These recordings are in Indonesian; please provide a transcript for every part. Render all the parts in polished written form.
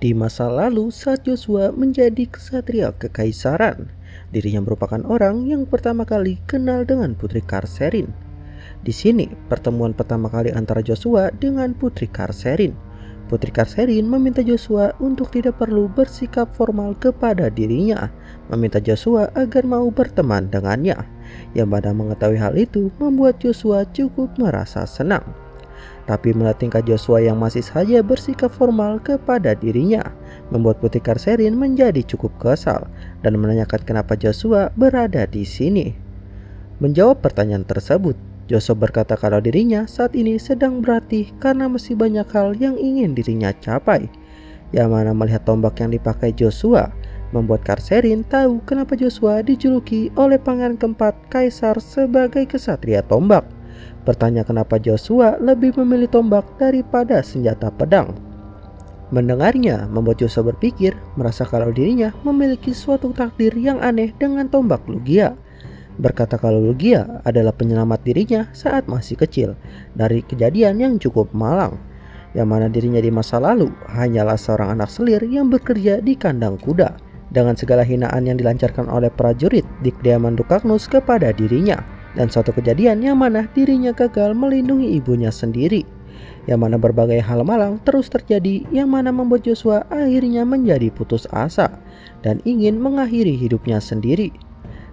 Di masa lalu saat Joshua menjadi ksatria kekaisaran, dirinya merupakan orang yang pertama kali kenal dengan Putri Karserin. Di sini pertemuan pertama kali antara Joshua dengan Putri Karserin. Putri Karserin meminta Joshua untuk tidak perlu bersikap formal kepada dirinya, meminta Joshua agar mau berteman dengannya. Yang mana mengetahui hal itu membuat Joshua cukup merasa senang. Tapi melihat tingkah Joshua yang masih saja bersikap formal kepada dirinya, membuat Putri Karserin menjadi cukup kesal dan menanyakan kenapa Joshua berada di sini. Menjawab pertanyaan tersebut, Joshua berkata kalau dirinya saat ini sedang berlatih karena masih banyak hal yang ingin dirinya capai. Yang mana melihat tombak yang dipakai Joshua, membuat Karserin tahu kenapa Joshua dijuluki oleh Pangeran keempat Kaisar sebagai kesatria tombak. Bertanya kenapa Joshua lebih memilih tombak daripada senjata pedang. Mendengarnya membuat Joshua berpikir merasa kalau dirinya memiliki suatu takdir yang aneh dengan tombak Lugia. Berkata kalau Lugia adalah penyelamat dirinya saat masih kecil dari kejadian yang cukup malang. Yang mana dirinya di masa lalu hanyalah seorang anak selir yang bekerja di kandang kuda. Dengan segala hinaan yang dilancarkan oleh prajurit di kediaman Dukagnus kepada dirinya. Dan suatu kejadian yang mana dirinya gagal melindungi ibunya sendiri. Yang mana berbagai hal malang terus terjadi yang mana membuat Joshua akhirnya menjadi putus asa dan ingin mengakhiri hidupnya sendiri.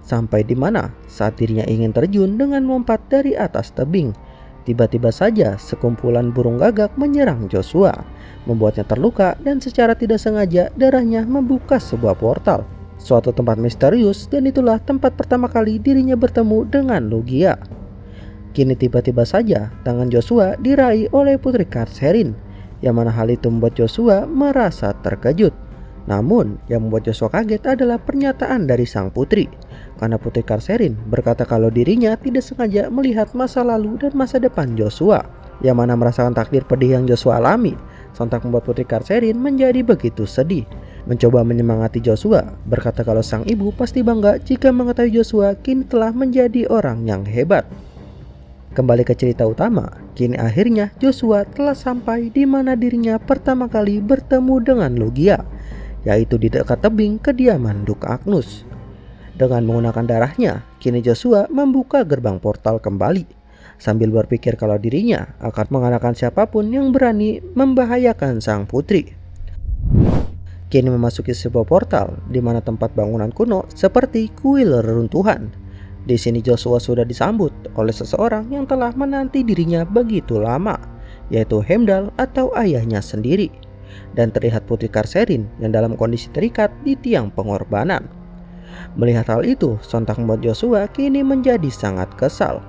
Sampai di mana saat dirinya ingin terjun dengan lompat dari atas tebing, tiba-tiba saja sekumpulan burung gagak menyerang Joshua, membuatnya terluka dan secara tidak sengaja darahnya membuka sebuah portal. Suatu tempat misterius dan itulah tempat pertama kali dirinya bertemu dengan Lugia. Kini tiba-tiba saja tangan Joshua diraih oleh Putri Karserin, yang mana hal itu membuat Joshua merasa terkejut. Namun yang membuat Joshua kaget adalah pernyataan dari sang putri, karena Putri Karserin berkata kalau dirinya tidak sengaja melihat masa lalu dan masa depan Joshua, yang mana merasakan takdir pedih yang Joshua alami. Sontak membuat Putri Karserin menjadi begitu sedih. Mencoba menyemangati Joshua, berkata kalau sang ibu pasti bangga jika mengetahui Joshua kini telah menjadi orang yang hebat. Kembali ke cerita utama, kini akhirnya Joshua telah sampai di mana dirinya pertama kali bertemu dengan Lugia, yaitu di dekat tebing kediaman Dukagnus. Dengan menggunakan darahnya, kini Joshua membuka gerbang portal kembali, sambil berpikir kalau dirinya akan mengalahkan siapapun yang berani membahayakan sang putri. Kini memasuki sebuah portal di mana tempat bangunan kuno seperti kuil reruntuhan. Di sini Joshua sudah disambut oleh seseorang yang telah menanti dirinya begitu lama, yaitu Heimdall atau ayahnya sendiri. Dan terlihat Putri Karserin yang dalam kondisi terikat di tiang pengorbanan. Melihat hal itu, sontak membuat Joshua kini menjadi sangat kesal.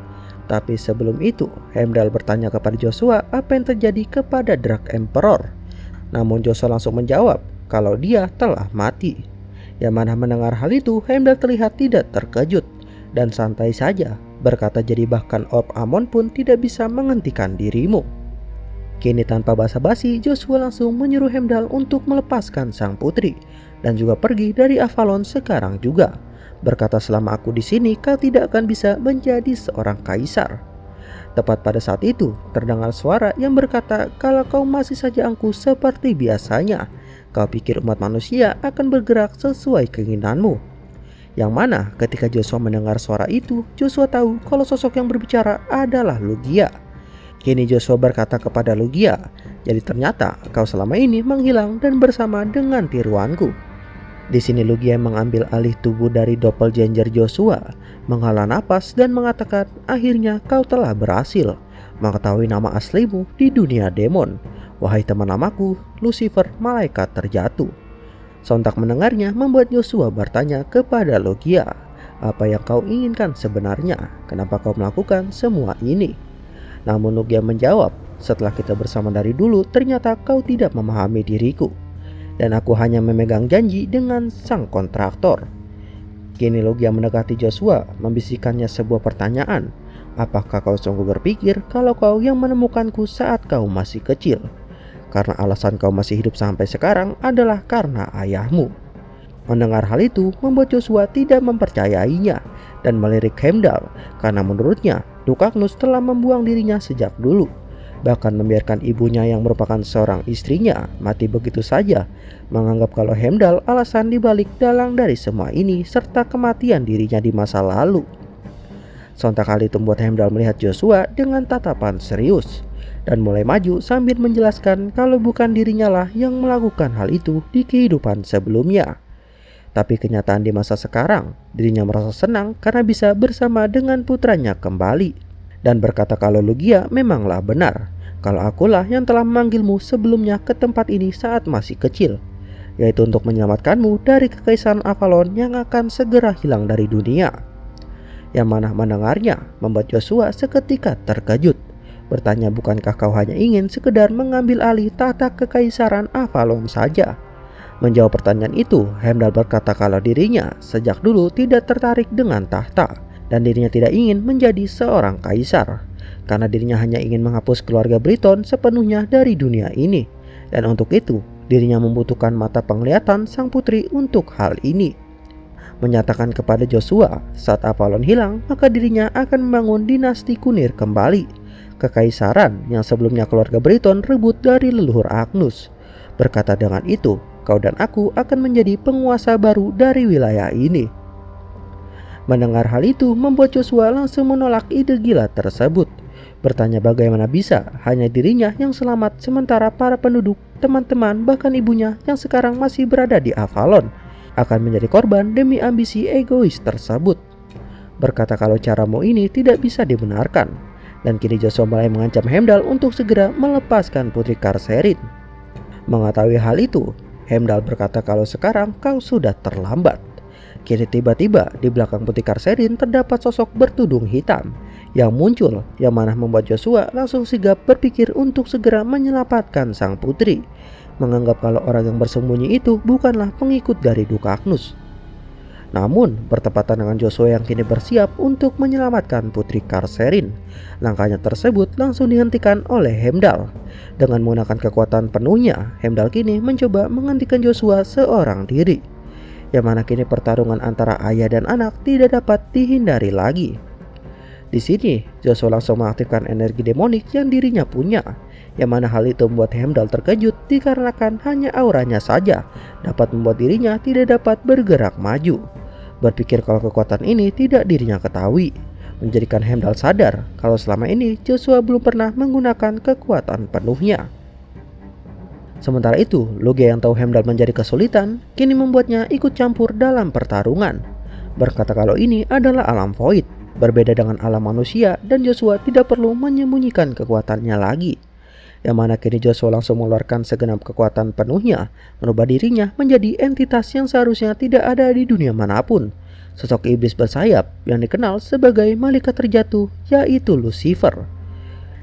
Tapi sebelum itu, Heimdall bertanya kepada Joshua apa yang terjadi kepada Dark Emperor. Namun Joshua langsung menjawab kalau dia telah mati. Yang mana mendengar hal itu, Heimdall terlihat tidak terkejut dan santai saja, berkata jadi bahkan Orb Amon pun tidak bisa menghentikan dirimu. Kini tanpa basa-basi, Joshua langsung menyuruh Heimdall untuk melepaskan sang putri dan juga pergi dari Avalon sekarang juga. Berkata selama aku di sini kau tidak akan bisa menjadi seorang kaisar. Tepat pada saat itu terdengar suara yang berkata kalau kau masih saja angkuh seperti biasanya, kau pikir umat manusia akan bergerak sesuai keinginanmu. Yang mana ketika Joshua mendengar suara itu, Joshua tahu kalau sosok yang berbicara adalah Lugia. Kini Joshua berkata kepada Lugia, jadi ternyata kau selama ini menghilang dan bersama dengan tiruanku. Di sini Lugia mengambil alih tubuh dari doppelganger Joshua, menghela napas dan mengatakan akhirnya kau telah berhasil mengetahui nama aslimu di dunia demon. Wahai teman lamaku, Lucifer, malaikat terjatuh. Sontak mendengarnya membuat Joshua bertanya kepada Lugia, apa yang kau inginkan sebenarnya? Kenapa kau melakukan semua ini? Namun Lugia menjawab, setelah kita bersama dari dulu ternyata kau tidak memahami diriku. Dan aku hanya memegang janji dengan sang kontraktor. Kini Lugia mendekati Joshua, membisikannya sebuah pertanyaan. Apakah kau sungguh berpikir kalau kau yang menemukanku saat kau masih kecil? Karena alasan kau masih hidup sampai sekarang adalah karena ayahmu. Mendengar hal itu membuat Joshua tidak mempercayainya dan melirik Heimdall karena menurutnya Dukagnus telah membuang dirinya sejak dulu. bahkan membiarkan ibunya yang merupakan seorang istrinya mati begitu saja, menganggap kalau Heimdall alasan dibalik dalang dari semua ini serta kematian dirinya di masa lalu. Sontak hal itu membuat Heimdall melihat Joshua dengan tatapan serius dan mulai maju sambil menjelaskan kalau bukan dirinya lah yang melakukan hal itu di kehidupan sebelumnya. Tapi kenyataan di masa sekarang, dirinya merasa senang karena bisa bersama dengan putranya kembali dan berkata kalau Logia memanglah benar, kalau akulah yang telah memanggilmu sebelumnya ke tempat ini saat masih kecil, yaitu untuk menyelamatkanmu dari kekaisaran Avalon yang akan segera hilang dari dunia. Yang mana mendengarnya membuat Joshua seketika terkejut, bertanya bukankah kau hanya ingin sekedar mengambil alih tahta kekaisaran Avalon saja? Menjawab pertanyaan itu, Heimdall berkata kalau dirinya sejak dulu tidak tertarik dengan tahta dan dirinya tidak ingin menjadi seorang kaisar, karena dirinya hanya ingin menghapus keluarga Briton sepenuhnya dari dunia ini, dan untuk itu dirinya membutuhkan mata penglihatan sang putri untuk hal ini. Menyatakan kepada Joshua saat Avalon hilang maka dirinya akan membangun dinasti Kunir kembali, kekaisaran yang sebelumnya keluarga Briton rebut dari leluhur Agnus. Berkata dengan itu, kau dan aku akan menjadi penguasa baru dari wilayah ini. Mendengar hal itu membuat Joshua langsung menolak ide gila tersebut, bertanya bagaimana bisa hanya dirinya yang selamat sementara para penduduk, teman-teman bahkan ibunya yang sekarang masih berada di Avalon akan menjadi korban demi ambisi egois tersebut. Berkata kalau caramu ini tidak bisa dibenarkan, dan kini Joshua mulai mengancam Heimdall untuk segera melepaskan putri Karserin. Mengetahui hal itu, Heimdall berkata kalau sekarang kau sudah terlambat. Kini tiba-tiba di belakang putri Karserin terdapat sosok bertudung hitam yang muncul, yang mana membuat Joshua langsung sigap berpikir untuk segera menyelamatkan sang putri, menganggap kalau orang yang bersembunyi itu bukanlah pengikut dari Duke Agnus. Namun bertepatan dengan Joshua yang kini bersiap untuk menyelamatkan putri Karserin, langkahnya tersebut langsung dihentikan oleh Heimdall. Dengan menggunakan kekuatan penuhnya, Heimdall kini mencoba menghentikan Joshua seorang diri, yang mana kini pertarungan antara ayah dan anak tidak dapat dihindari lagi. Di sini Joshua langsung mengaktifkan energi demonik yang dirinya punya, yang mana hal itu membuat Heimdall terkejut dikarenakan hanya auranya saja dapat membuat dirinya tidak dapat bergerak maju. Berpikir kalau kekuatan ini tidak dirinya ketahui, menjadikan Heimdall sadar kalau selama ini Joshua belum pernah menggunakan kekuatan penuhnya. Sementara itu, Logia yang tahu Heimdall menjadi kesulitan kini membuatnya ikut campur dalam pertarungan, berkata kalau ini adalah alam void, berbeda dengan alam manusia dan Joshua tidak perlu menyembunyikan kekuatannya lagi. Yang mana kini Joshua langsung mengeluarkan segenap kekuatan penuhnya, merubah dirinya menjadi entitas yang seharusnya tidak ada di dunia manapun, sosok iblis bersayap yang dikenal sebagai malaikat terjatuh, yaitu Lucifer.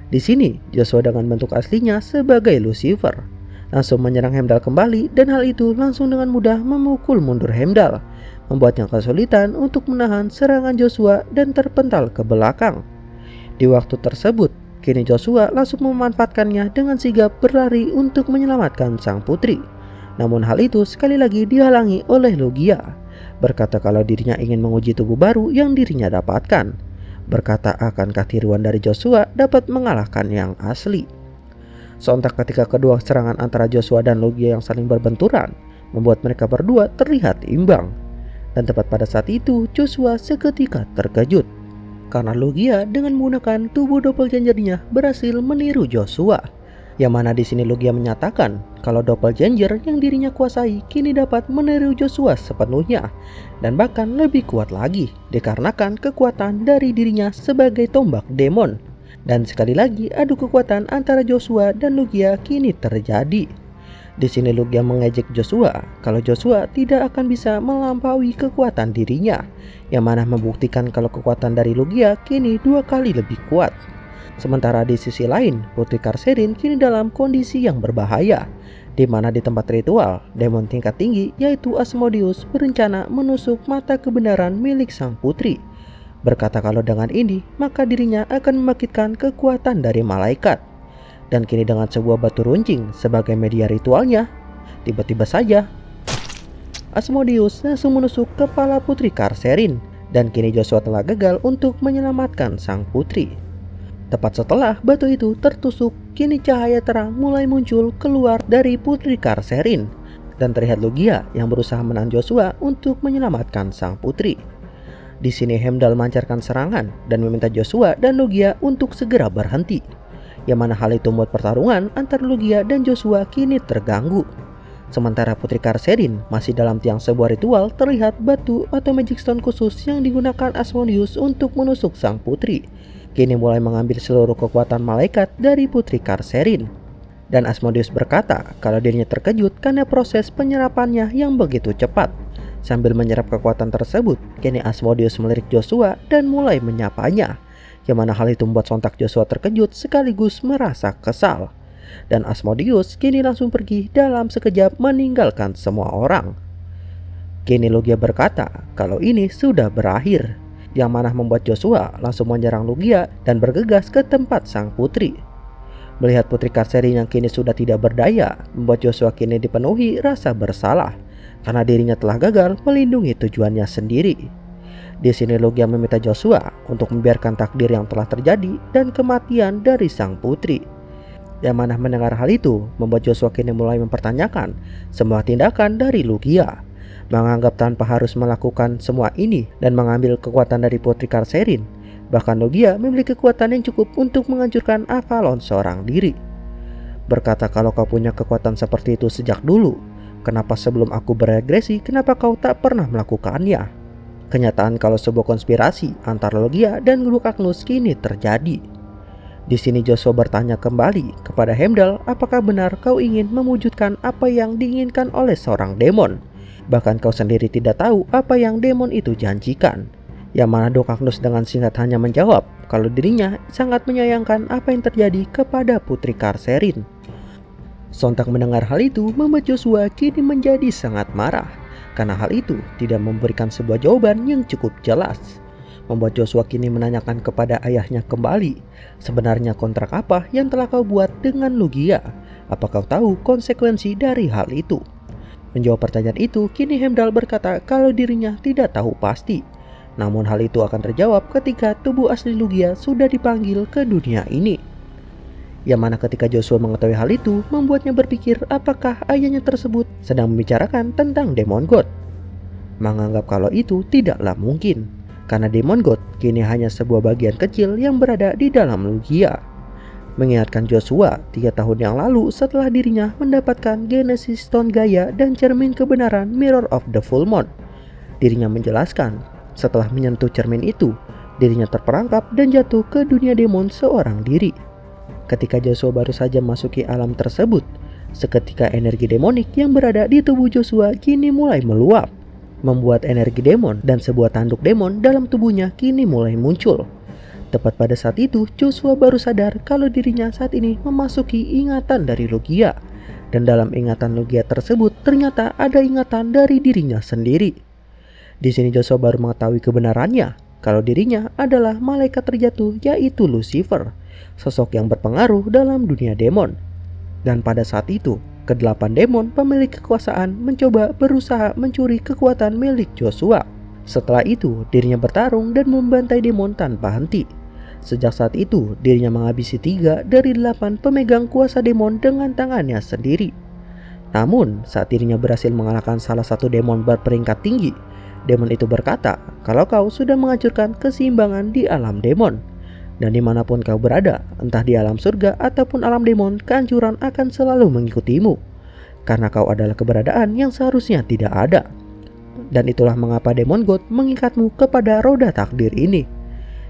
Di sini Joshua dengan bentuk aslinya sebagai Lucifer langsung menyerang Heimdall kembali, dan hal itu langsung dengan mudah memukul mundur Heimdall, membuatnya kesulitan untuk menahan serangan Joshua dan terpental ke belakang. Di waktu tersebut kini Joshua langsung memanfaatkannya dengan sigap berlari untuk menyelamatkan sang putri. Namun hal itu sekali lagi dihalangi oleh Logia, berkata kalau dirinya ingin menguji tubuh baru yang dirinya dapatkan. Berkata akankah tiruan dari Joshua dapat mengalahkan yang asli. Sontak ketika kedua serangan antara Joshua dan Logia yang saling berbenturan membuat mereka berdua terlihat imbang. Dan tepat pada saat itu Joshua seketika terkejut karena Logia dengan menggunakan tubuh doppelgangernya berhasil meniru Joshua. Yang mana di sini Logia menyatakan kalau doppelganger yang dirinya kuasai kini dapat meniru Joshua sepenuhnya dan bahkan lebih kuat lagi dikarenakan kekuatan dari dirinya sebagai tombak demon. Dan sekali lagi adu kekuatan antara Joshua dan Logia kini terjadi. Di sini Logia mengejek Joshua kalau Joshua tidak akan bisa melampaui kekuatan dirinya, yang mana membuktikan kalau kekuatan dari Logia kini 2 kali lebih kuat. Sementara di sisi lain, putri Karserin kini dalam kondisi yang berbahaya, di mana di tempat ritual demon tingkat tinggi yaitu Asmodeus berencana menusuk mata kebenaran milik sang putri. Berkata kalau dengan ini maka dirinya akan membangkitkan kekuatan dari malaikat. Dan kini dengan sebuah batu runcing sebagai media ritualnya, tiba-tiba saja Asmodeus langsung menusuk kepala putri Karserin, dan kini Joshua telah gagal untuk menyelamatkan sang putri. Tepat setelah batu itu tertusuk, kini cahaya terang mulai muncul keluar dari Putri Karserin dan terlihat Logia yang berusaha menahan Joshua untuk menyelamatkan sang putri. Di sini Heimdall melancarkan serangan dan meminta Joshua dan Logia untuk segera berhenti. Yang mana hal itu membuat pertarungan antara Logia dan Joshua kini terganggu. Sementara Putri Karserin masih dalam tiang sebuah ritual, terlihat batu atau magic stone khusus yang digunakan Asmodeus untuk menusuk sang putri kini mulai mengambil seluruh kekuatan malaikat dari Putri Karserin. Dan Asmodeus berkata kalau dirinya terkejut karena proses penyerapannya yang begitu cepat. Sambil menyerap kekuatan tersebut, kini Asmodeus melirik Joshua dan mulai menyapanya. Yang mana hal itu membuat sontak Joshua terkejut sekaligus merasa kesal. Dan Asmodeus kini langsung pergi dalam sekejap meninggalkan semua orang. Kini Logia berkata kalau ini sudah berakhir. Yang mana membuat Joshua langsung menyerang Logia dan bergegas ke tempat sang putri. Melihat Putri Karserin yang kini sudah tidak berdaya, membuat Joshua kini dipenuhi rasa bersalah karena dirinya telah gagal melindungi tujuannya sendiri. Di sini Logia meminta Joshua untuk membiarkan takdir yang telah terjadi dan kematian dari sang putri. Yang mana mendengar hal itu, membuat Joshua kini mulai mempertanyakan semua tindakan dari Logia. Menganggap tanpa harus melakukan semua ini dan mengambil kekuatan dari Putri Karserin. Bahkan Logia memiliki kekuatan yang cukup untuk menghancurkan Avalon seorang diri. Berkata kalau kau punya kekuatan seperti itu sejak dulu, kenapa sebelum aku beregresi, kenapa kau tak pernah melakukannya? Kenyataan kalau sebuah konspirasi antara Logia dan Guru Agnus kini terjadi. Di sini Joshua bertanya kembali kepada Heimdall, apakah benar kau ingin mewujudkan apa yang diinginkan oleh seorang demon? Bahkan kau sendiri tidak tahu apa yang demon itu janjikan. Yang mana Dok Agnus dengan singkat hanya menjawab kalau dirinya sangat menyayangkan apa yang terjadi kepada Putri Karserin. Sontak mendengar hal itu membuat Joshua kini menjadi sangat marah karena hal itu tidak memberikan sebuah jawaban yang cukup jelas. Membuat Joshua kini menanyakan kepada ayahnya kembali, sebenarnya kontrak apa yang telah kau buat dengan Logia? Apa kau tahu konsekuensi dari hal itu? Menjawab pertanyaan itu, kini Heimdall berkata kalau dirinya tidak tahu pasti. Namun hal itu akan terjawab ketika tubuh asli Logia sudah dipanggil ke dunia ini. Yang mana ketika Joshua mengetahui hal itu, membuatnya berpikir apakah ayahnya tersebut sedang membicarakan tentang Demon God. Menganggap kalau itu tidaklah mungkin, karena Demon God kini hanya sebuah bagian kecil yang berada di dalam Logia. Mengingatkan Joshua 3 tahun yang lalu setelah dirinya mendapatkan Genesis Stone Gaia dan cermin kebenaran Mirror of the Full Moon. Dirinya menjelaskan setelah menyentuh cermin itu, dirinya terperangkap dan jatuh ke dunia demon seorang diri. Ketika Joshua baru saja memasuki alam tersebut, seketika energi demonik yang berada di tubuh Joshua kini mulai meluap, membuat energi demon dan sebuah tanduk demon dalam tubuhnya kini mulai muncul. Tepat pada saat itu, Joshua baru sadar kalau dirinya saat ini memasuki ingatan dari Logia. Dan dalam ingatan Logia tersebut ternyata ada ingatan dari dirinya sendiri. Di sini Joshua baru mengetahui kebenarannya kalau dirinya adalah malaikat terjatuh yaitu Lucifer, sosok yang berpengaruh dalam dunia demon. Dan pada saat itu, ke-8 demon pemilik kekuasaan mencoba berusaha mencuri kekuatan milik Joshua. Setelah itu, dirinya bertarung dan membantai demon tanpa henti. Sejak saat itu, dirinya menghabisi 3 dari 8 pemegang kuasa demon dengan tangannya sendiri. Namun, saat dirinya berhasil mengalahkan salah satu demon berperingkat tinggi, demon itu berkata kalau kau sudah menghancurkan keseimbangan di alam demon. Dan dimanapun kau berada, entah di alam surga ataupun alam demon, kehancuran akan selalu mengikutimu. Karena kau adalah keberadaan yang seharusnya tidak ada. Dan itulah mengapa Demon God mengikatmu kepada roda takdir ini.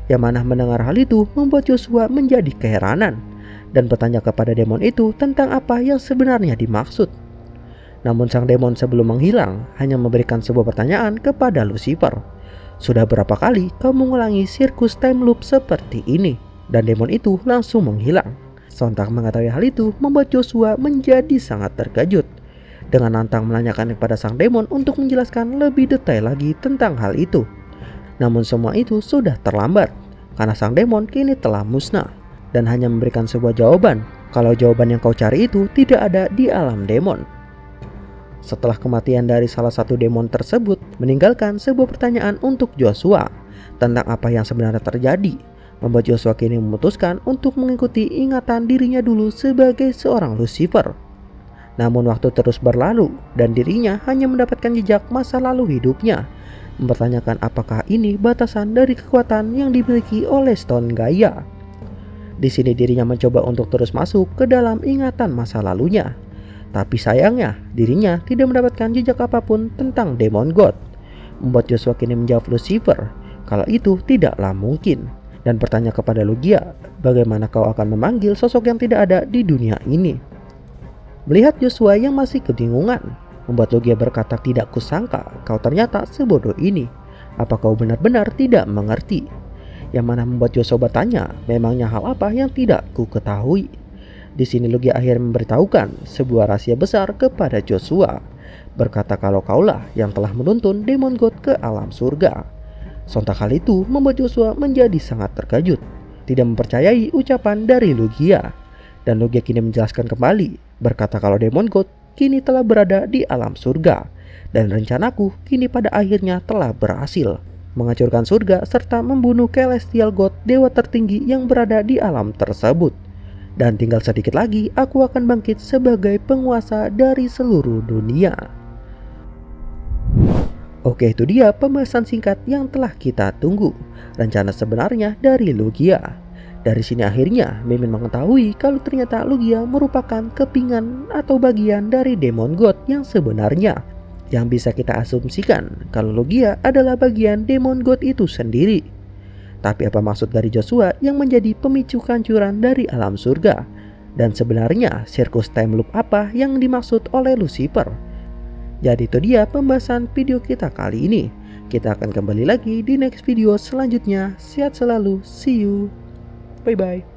Yang mana mendengar hal itu membuat Joshua menjadi keheranan dan bertanya kepada demon itu tentang apa yang sebenarnya dimaksud. Namun sang demon sebelum menghilang hanya memberikan sebuah pertanyaan kepada Lucifer. Sudah berapa kali kau mengulangi sirkus time loop seperti ini? Dan demon itu langsung menghilang. Sontak mengetahui hal itu membuat Joshua menjadi sangat terkejut. Dengan lantang menanyakan kepada sang demon untuk menjelaskan lebih detail lagi tentang hal itu. Namun semua itu sudah terlambat, karena sang demon kini telah musnah dan hanya memberikan sebuah jawaban kalau jawaban yang kau cari itu tidak ada di alam demon. Setelah kematian dari salah satu demon tersebut meninggalkan sebuah pertanyaan untuk Joshua tentang apa yang sebenarnya terjadi, membuat Joshua kini memutuskan untuk mengikuti ingatan dirinya dulu sebagai seorang Lucifer. Namun waktu terus berlalu dan dirinya hanya mendapatkan jejak masa lalu hidupnya, mempertanyakan apakah ini batasan dari kekuatan yang dimiliki oleh Stone Gaia. Di sini dirinya mencoba untuk terus masuk ke dalam ingatan masa lalunya. Tapi sayangnya dirinya tidak mendapatkan jejak apapun tentang Demon God, membuat Joshua kini menjawab Lucifer kalau itu tidaklah mungkin, dan bertanya kepada Logia, bagaimana kau akan memanggil sosok yang tidak ada di dunia ini. Melihat Joshua yang masih kebingungan, membuat Logia berkata, tidak kusangka kau ternyata sebodoh ini. Apa kau benar-benar tidak mengerti? Yang mana membuat Joshua bertanya, memangnya hal apa yang tidak ku ketahui? Di sini Logia akhirnya memberitahukan sebuah rahasia besar kepada Joshua, berkata kalau kaulah yang telah menuntun Demon God ke alam surga. Sontak hal itu membuat Joshua menjadi sangat terkejut, tidak mempercayai ucapan dari Logia. Dan Logia kini menjelaskan kembali, berkata kalau Demon God kini telah berada di alam surga, dan rencanaku kini pada akhirnya telah berhasil, menghancurkan surga serta membunuh Celestial God, dewa tertinggi yang berada di alam tersebut. Dan tinggal sedikit lagi aku akan bangkit sebagai penguasa dari seluruh dunia. Oke, itu dia pembahasan singkat yang telah kita tunggu, rencana sebenarnya dari Logia. Dari sini akhirnya Mimin mengetahui kalau ternyata Logia merupakan kepingan atau bagian dari Demon God yang sebenarnya, yang bisa kita asumsikan kalau Logia adalah bagian Demon God itu sendiri. Tapi apa maksud dari Joshua yang menjadi pemicu kehancuran dari alam surga? Dan sebenarnya sirkus time loop apa yang dimaksud oleh Lucifer? Jadi itu dia pembahasan video kita kali ini. Kita akan kembali lagi di next video selanjutnya. Sehat selalu, see you, bye bye.